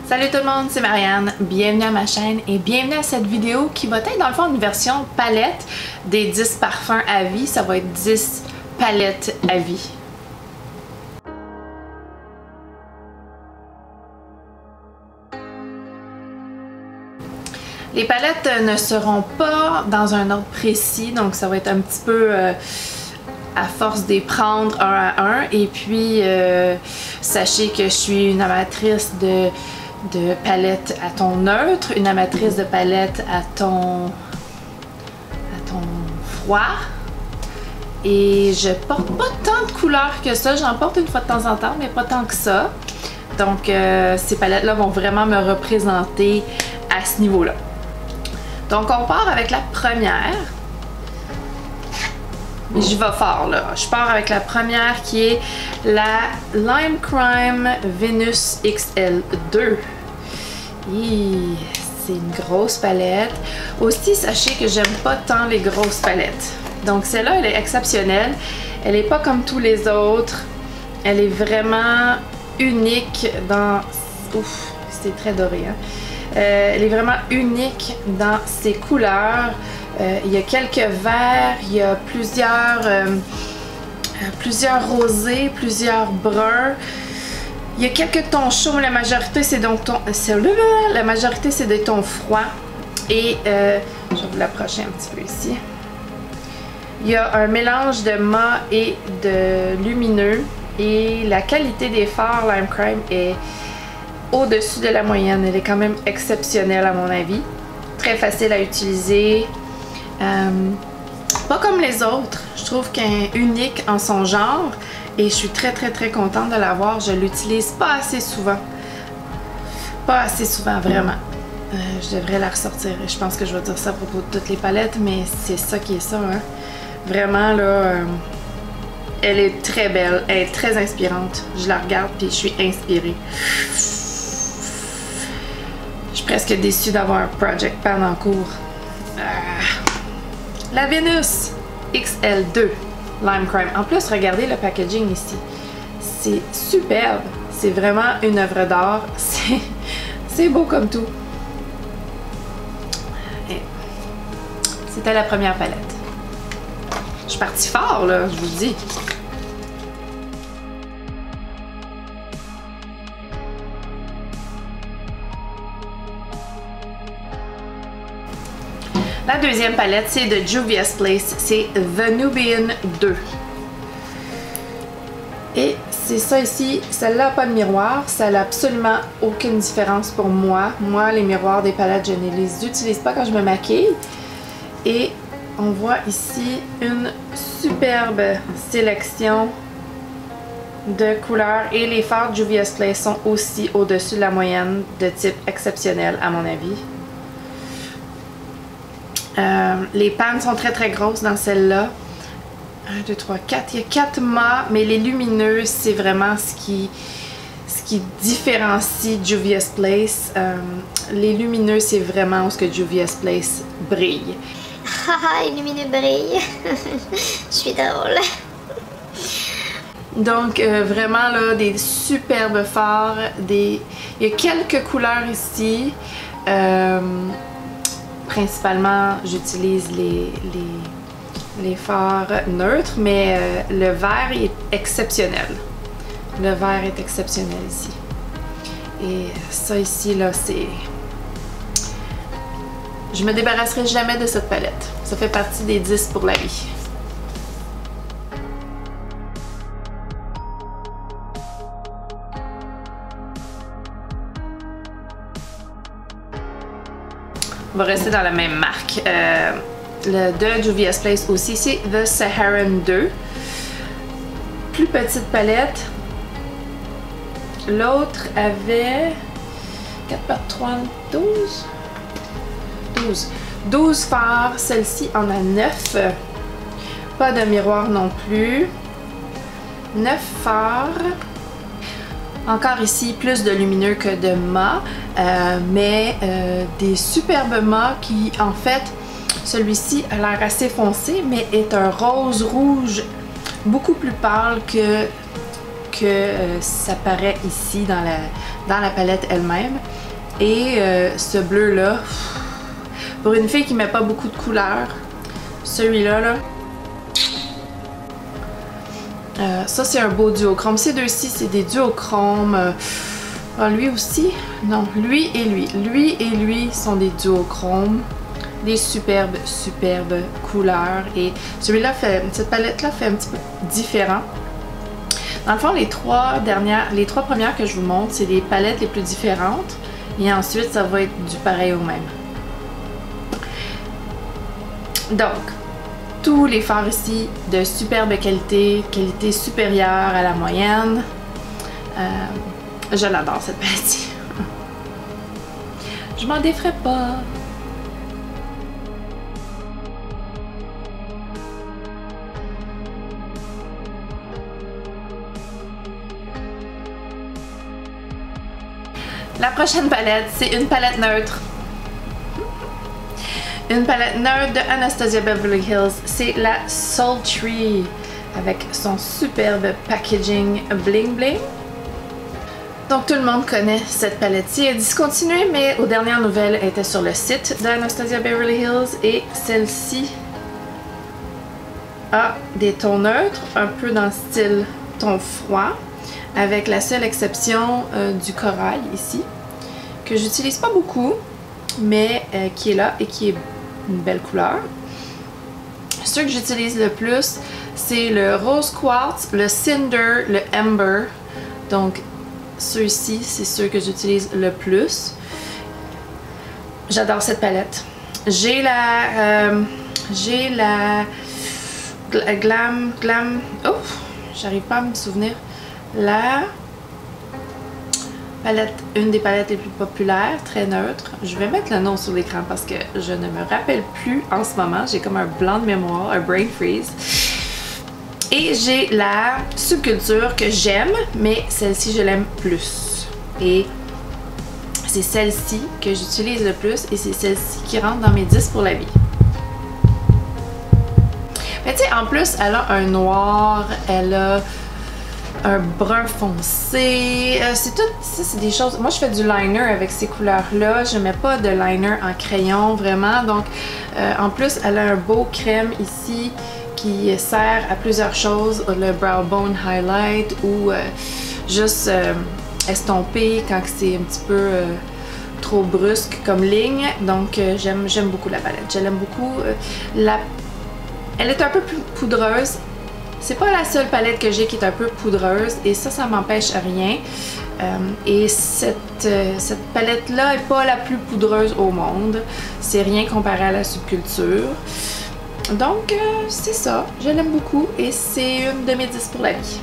Salut tout le monde, c'est Marianne, bienvenue à ma chaîne et bienvenue à cette vidéo qui va être dans le fond une version palette des 10 parfums à vie. Ça va être 10 palettes à vie. Les palettes ne seront pas dans un ordre précis, donc ça va être un petit peu à force de les prendre un à un. Et puis sachez que je suis une amatrice de palettes à ton neutre, une amatrice de palettes à ton froid. Et je porte pas tant de couleurs que ça, j'en porte une fois de temps en temps, mais pas tant que ça. Donc ces palettes-là vont vraiment me représenter à ce niveau-là. Donc on part avec la première. J'y vais fort là. Je pars avec la première qui est la Lime Crime Venus XL2. C'est une grosse palette. Aussi, sachez que j'aime pas tant les grosses palettes. Donc celle-là, elle est exceptionnelle. Elle est pas comme tous les autres. Elle est vraiment unique dans... Ouf, c'est très doré, hein? Elle est vraiment unique dans ses couleurs. Il y a quelques verts, il y a plusieurs rosés, plusieurs bruns. Il y a quelques tons chauds, mais la majorité c'est des tons froids. Et je vais vous l'approcher un petit peu ici. Il y a un mélange de mat et de lumineux. Et la qualité des fards Lime Crime est au-dessus de la moyenne. Elle est quand même exceptionnelle à mon avis. Très facile à utiliser. Pas comme les autres. Je trouve qu'elle est unique en son genre. Et je suis très contente de l'avoir. Je l'utilise pas assez souvent. Pas assez souvent, vraiment. Je devrais la ressortir. Je pense que je vais dire ça à propos de toutes les palettes, mais c'est ça qui est ça, hein. Vraiment, là, elle est très belle. Elle est très inspirante. Je la regarde puis je suis inspirée. Je suis presque déçue d'avoir un Project Pan en cours. La Venus XL2 Lime Crime. En plus, regardez le packaging ici. C'est superbe. C'est vraiment une œuvre d'art. C'est beau comme tout. C'était la première palette. Je suis partie fort, là, je vous dis. La deuxième palette, c'est de Juvia's Place. C'est The Nubian 2. Et c'est ça ici. Celle-là n'a pas de miroir. Ça n'a absolument aucune différence pour moi. Moi, les miroirs des palettes, je ne les utilise pas quand je me maquille. Et on voit ici une superbe sélection de couleurs. Et les fards Juvia's Place sont aussi au-dessus de la moyenne, de type exceptionnel à mon avis. Les pannes sont très grosses dans celle-là. 1, 2, 3, 4. Il y a 4 mâts, mais les lumineux, c'est vraiment ce qui différencie Juvia's Place. Les lumineux, c'est vraiment où ce que Juvia's Place brille. Haha, les lumineux brillent. Je suis drôle. Donc, vraiment, là, des superbes fards. Il y a quelques couleurs ici. Principalement, j'utilise les fards neutres, mais le vert est exceptionnel. Le vert est exceptionnel ici. Et ça ici, là, c'est... Je me débarrasserai jamais de cette palette. Ça fait partie des 10 pour la vie. On va rester dans la même marque. Le de Juvia's Place aussi, c'est The Saharan 2. Plus petite palette. L'autre avait 4 par 3, 12 fards. Celle-ci en a 9. Pas de miroir non plus. 9 fards. Encore ici, plus de lumineux que de mat, mais des superbes mats qui, en fait, celui-ci a l'air assez foncé, mais est un rose rouge beaucoup plus pâle que que ça paraît ici dans la palette elle-même. Et ce bleu-là, pour une fille qui met pas beaucoup de couleurs, celui-là, là, ça c'est un beau duochrome. Ces deux-ci, c'est des duochromes. Lui aussi? Non, lui et lui. Lui et lui sont des duochromes. Des superbes couleurs. Et celui-là cette palette-là fait un petit peu différent. Dans le fond, les trois premières que je vous montre, c'est les palettes les plus différentes. Et ensuite, ça va être du pareil au même. Donc, tous les fards ici de superbe qualité supérieure à la moyenne. Je l'adore cette palette-ci. Je m'en déferai pas. La prochaine palette, c'est une palette neutre. Une palette neutre de Anastasia Beverly Hills. C'est la Sultry avec son superbe packaging bling bling. Donc tout le monde connaît cette palette-ci. Elle est discontinuée, mais aux dernières nouvelles, elle était sur le site d'Anastasia Beverly Hills. Et celle-ci a des tons neutres, un peu dans le style ton froid, avec la seule exception du corail ici, que j'utilise pas beaucoup, mais qui est là et qui est une belle couleur. Ceux que j'utilise le plus, c'est le Rose Quartz, le Cinder, le Amber. Donc ceux-ci, c'est ceux que j'utilise le plus. J'adore cette palette. J'ai la Glam, oh, j'arrive pas à me souvenir. La palette, une des palettes les plus populaires, très neutre. Je vais mettre le nom sur l'écran parce que je ne me rappelle plus en ce moment. J'ai comme un blanc de mémoire, un brain freeze. Et j'ai la Subculture que j'aime, mais celle-ci je l'aime plus. Et c'est celle-ci que j'utilise le plus et c'est celle-ci qui rentre dans mes 10 pour la vie. Mais tu sais, en plus, elle a un noir, elle a un brun foncé. C'est tout, ça c'est des choses. Moi je fais du liner avec ces couleurs-là. Je mets pas de liner en crayon vraiment. Donc en plus, elle a un beau crème ici qui sert à plusieurs choses, le Brow Bone Highlight ou juste estomper quand c'est un petit peu trop brusque comme ligne. Donc j'aime beaucoup la palette, je l'aime beaucoup. Elle est un peu plus poudreuse. C'est pas la seule palette que j'ai qui est un peu poudreuse et ça m'empêche rien. Et cette palette-là est pas la plus poudreuse au monde. C'est rien comparé à la Subculture. Donc, c'est ça. Je l'aime beaucoup et c'est une de mes 10 pour la vie.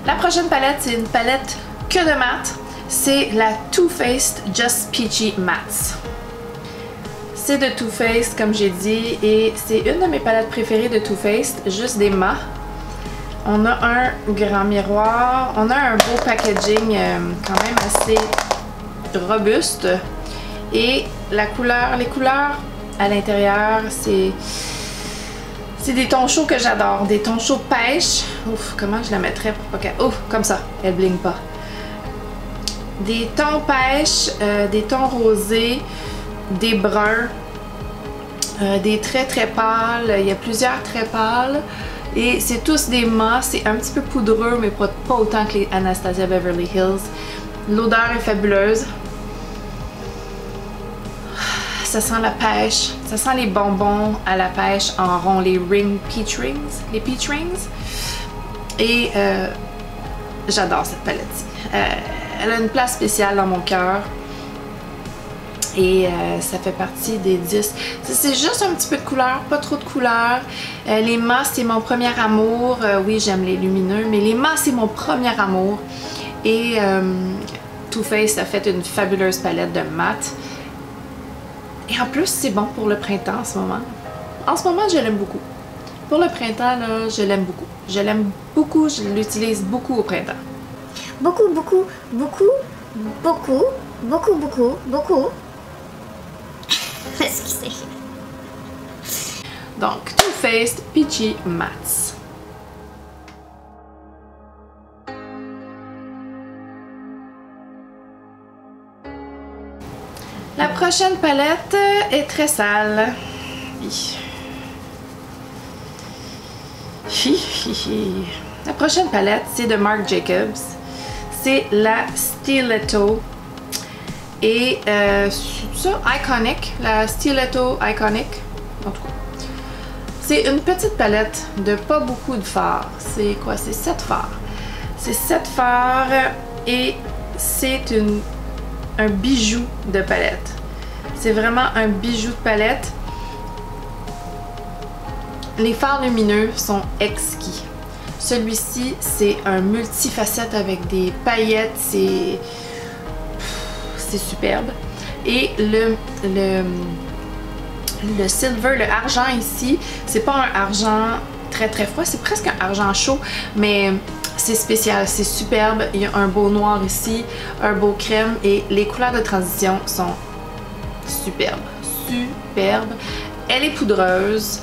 La prochaine palette, c'est une palette que de mat. C'est la Too Faced Just Peachy Mattes. C'est de Too Faced, comme j'ai dit, et c'est une de mes palettes préférées de Too Faced, juste des mats. On a un grand miroir, on a un beau packaging quand même assez robuste. Et les couleurs à l'intérieur, c'est des tons chauds que j'adore, des tons chauds pêche. Ouf, comment je la mettrais pour pas qu'elle... Ouf, comme ça, elle blingue pas. Des tons pêche, des tons rosés, des bruns, des traits très pâles. Il y a plusieurs traits pâles. Et c'est tous des mats, c'est un petit peu poudreux, mais pas autant que les Anastasia Beverly Hills. L'odeur est fabuleuse. Ça sent la pêche, ça sent les bonbons à la pêche en rond, les peach rings. Et j'adore cette palette-ci. Elle a une place spéciale dans mon cœur. Et ça fait partie des 10. C'est juste un petit peu de couleur, pas trop de couleur. Les mats, c'est mon premier amour. Oui, j'aime les lumineux, mais les mats, c'est mon premier amour. Et Too Faced a fait une fabuleuse palette de mat. Et en plus, c'est bon pour le printemps en ce moment. En ce moment, je l'aime beaucoup. Pour le printemps, là, je l'aime beaucoup. Je l'aime beaucoup, je l'utilise beaucoup au printemps. Beaucoup, beaucoup, beaucoup, beaucoup, Beaucoup, beaucoup, beaucoup. Excusez. Donc, Too Faced Peachy Mats. La prochaine palette est très sale. La prochaine palette, c'est de Marc Jacobs. C'est la Stiletto. Et c'est ça, Iconic. La Stiletto Iconic. En tout cas. C'est une petite palette de pas beaucoup de fards. C'est quoi? C'est 7 fards. C'est 7 fards et c'est un bijou de palette. C'est vraiment un bijou de palette. Les fards lumineux sont exquis. Celui-ci, c'est un multifacette avec des paillettes. C'est superbe. Et le silver, le argent ici, c'est pas un argent très très froid, c'est presque un argent chaud, mais c'est spécial, c'est superbe. Il y a un beau noir ici, un beau crème et les couleurs de transition sont superbes. Superbes. Elle est poudreuse,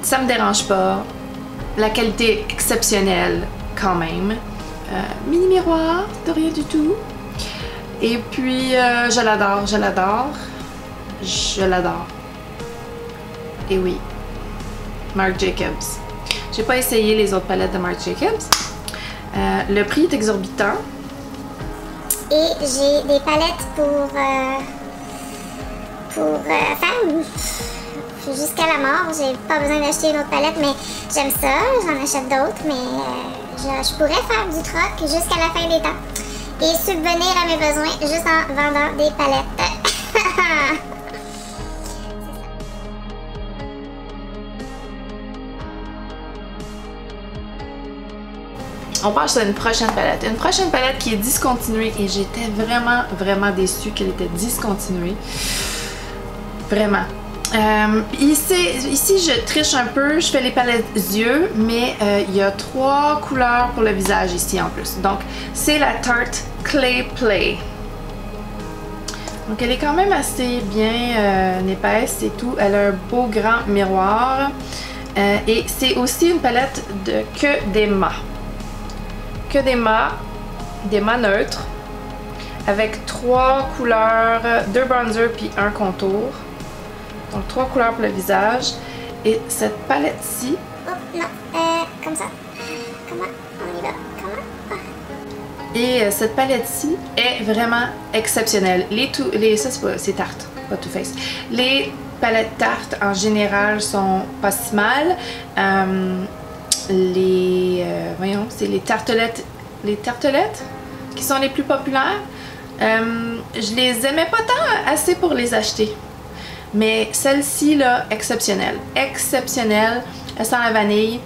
ça me dérange pas. La qualité est exceptionnelle quand même. Mini miroir, de rien du tout. Et puis, je l'adore, je l'adore. Je l'adore. Et oui, Marc Jacobs. J'ai pas essayé les autres palettes de Marc Jacobs. Le prix est exorbitant. Et j'ai des palettes pour femmes. Jusqu'à la mort, j'ai pas besoin d'acheter une autre palette, mais j'aime ça, j'en achète d'autres, mais je pourrais faire du troc jusqu'à la fin des temps. Et subvenir à mes besoins juste en vendant des palettes. On passe à une prochaine palette. Une prochaine palette qui est discontinuée et j'étais vraiment déçue qu'elle était discontinuée. Vraiment. Ici, je triche un peu, je fais les palettes yeux, mais il y a 3 couleurs pour le visage ici en plus. Donc, c'est la Tarte Clay Play. Donc, elle est quand même assez bien épaisse et tout. Elle a un beau grand miroir. Et c'est aussi une palette de que des mâts. Que des mâts neutres, avec 3 couleurs, 2 bronzers puis 1 contour. Donc 3 couleurs pour le visage. Et cette palette-ci... Oh non, comme ça. Comment on y va? Comment? Et cette palette-ci est vraiment exceptionnelle. Ça c'est Tarte, pas Too Faced. Les palettes Tarte en général sont pas si mal. Voyons, c'est les tartelettes. Les tartelettes qui sont les plus populaires. Je les aimais pas tant assez pour les acheter. Mais celle-ci, là, exceptionnelle. Exceptionnelle. Elle sent la vanille.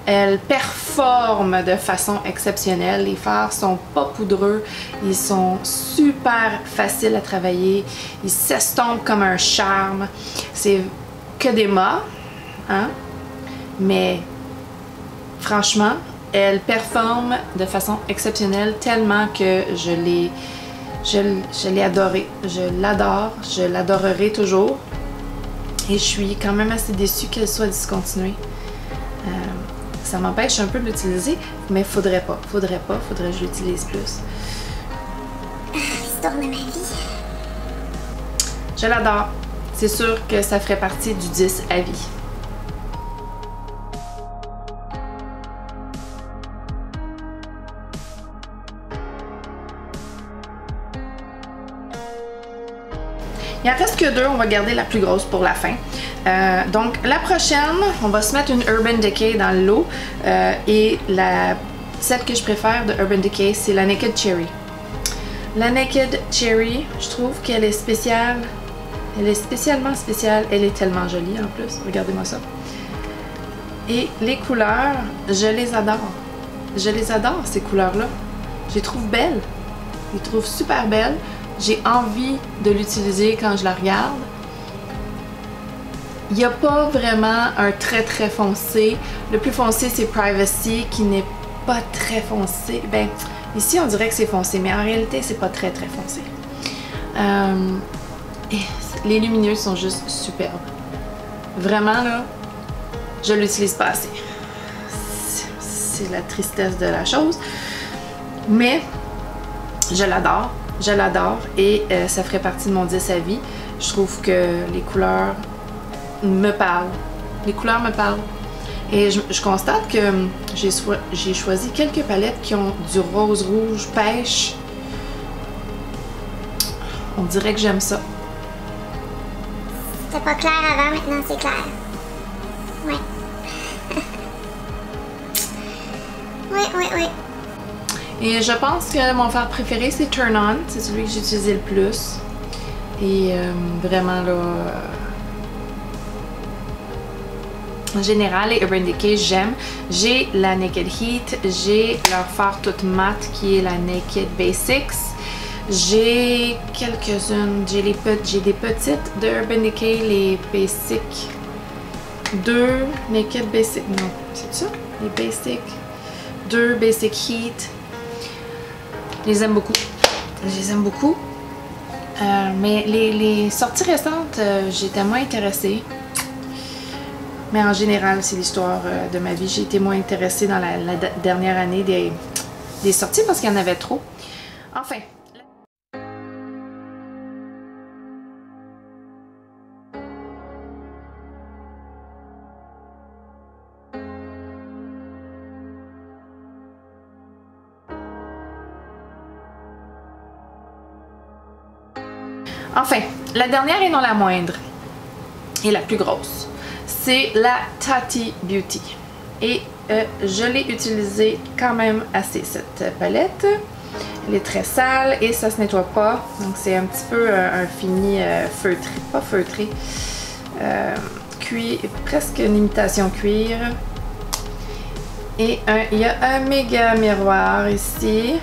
Elle performe de façon exceptionnelle. Les fards sont pas poudreux. Ils sont super faciles à travailler. Ils s'estompent comme un charme. C'est que des mâts. Hein? Mais franchement, elle performe de façon exceptionnelle tellement que je l'ai adorée. Je l'adore. Je l'adorerai toujours. Et je suis quand même assez déçue qu'elle soit discontinuée. Ça m'empêche un peu de l'utiliser, mais faudrait que je l'utilise plus. L'histoire de ma vie. Je l'adore. C'est sûr que ça ferait partie du 10 à vie. Il en reste que 2, on va garder la plus grosse pour la fin. Donc la prochaine, on va se mettre une Urban Decay dans le lot. Et celle que je préfère de Urban Decay, c'est la Naked Cherry. La Naked Cherry, je trouve qu'elle est spéciale. Elle est spécialement spéciale. Elle est tellement jolie en plus. Regardez-moi ça. Et les couleurs, je les adore. Je les adore, ces couleurs-là. Je les trouve belles. Je les trouve super belles. J'ai envie de l'utiliser quand je la regarde. Il n'y a pas vraiment un très foncé. Le plus foncé, c'est Privacy, qui n'est pas très foncé. Ben, ici, on dirait que c'est foncé, mais en réalité, c'est pas très foncé. Et les lumineux sont juste superbes. Vraiment là, je l'utilise pas assez. C'est la tristesse de la chose. Mais je l'adore et ça ferait partie de mon 10 à vie. Je trouve que les couleurs me parlent. Les couleurs me parlent. Et je constate que j'ai choisi quelques palettes qui ont du rose rouge pêche. On dirait que j'aime ça. C'était pas clair avant, maintenant c'est clair. Ouais. Oui. Et je pense que mon fard préféré c'est Turn On. C'est celui que j'ai utilisé le plus. Et vraiment là... en général, les Urban Decay, j'aime. J'ai la Naked Heat, j'ai leur fard toute mat qui est la Naked Basics. J'ai quelques-unes, j'ai des petites de Urban Decay, les Basics. 2 Naked Basic, non, c'est ça? Les Basic. 2 Basic Heat. Je les aime beaucoup. Je les aime beaucoup. Mais les sorties récentes, j'étais moins intéressée. Mais en général, c'est l'histoire de ma vie. J'ai été moins intéressée dans la dernière année des sorties parce qu'il y en avait trop. Enfin. Enfin, la dernière et non la moindre, et la plus grosse, c'est la Tati Beauty. Et je l'ai utilisée quand même assez, cette palette. Elle est très sale et ça se nettoie pas. Donc c'est un petit peu un fini feutré, pas feutré, cuir, presque une imitation cuir. Et il y a un méga miroir ici.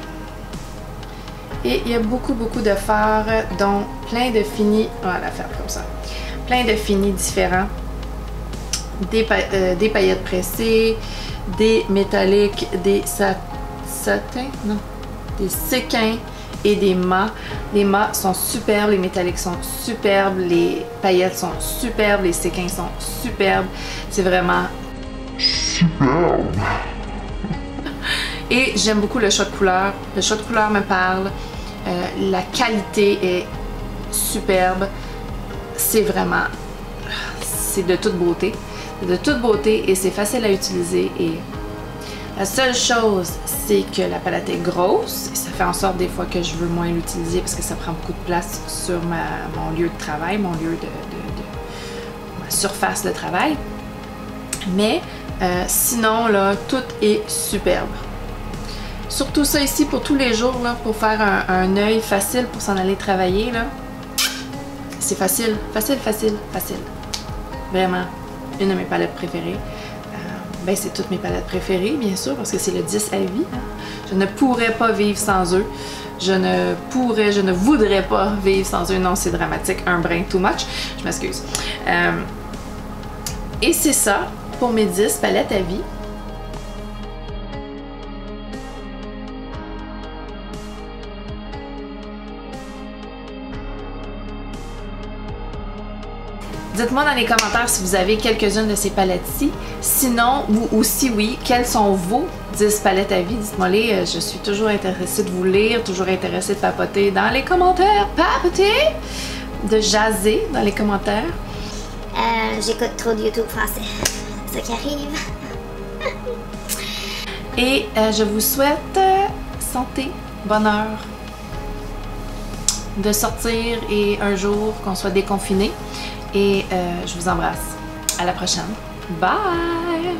Et il y a beaucoup de fards, dont plein de finis, on va la faire comme ça, plein de finis différents, des paillettes pressées, des métalliques, des satins, non, des séquins et des mâts. Les mâts sont superbes, les métalliques sont superbes, les paillettes sont superbes, les séquins sont superbes, c'est vraiment superbe. Et j'aime beaucoup le choix de couleur, le choix de couleur me parle. La qualité est superbe, c'est vraiment, c'est de toute beauté, et c'est facile à utiliser. Et la seule chose, c'est que la palette est grosse et ça fait en sorte des fois que je veux moins l'utiliser parce que ça prend beaucoup de place sur mon lieu de travail, mon lieu ma surface de travail. Mais sinon là, tout est superbe. Surtout ça ici pour tous les jours, là, pour faire un œil facile pour s'en aller travailler. C'est facile. Vraiment, une de mes palettes préférées. Ben, c'est toutes mes palettes préférées, bien sûr, parce que c'est le 10 à vie. Je ne pourrais pas vivre sans eux. Je ne voudrais pas vivre sans eux. Non, c'est dramatique, un brin too much. Je m'excuse. Et c'est ça pour mes 10 palettes à vie. Dites-moi dans les commentaires si vous avez quelques-unes de ces palettes-ci. Sinon, ou si oui, quelles sont vos 10 palettes à vie? Dites-moi-les, je suis toujours intéressée de vous lire, toujours intéressée de papoter dans les commentaires. Papoter! De jaser dans les commentaires. J'écoute trop de YouTube français. C'est ça qui arrive. Et je vous souhaite santé, bonheur, de sortir et un jour qu'on soit déconfiné. Et je vous embrasse. À la prochaine. Bye!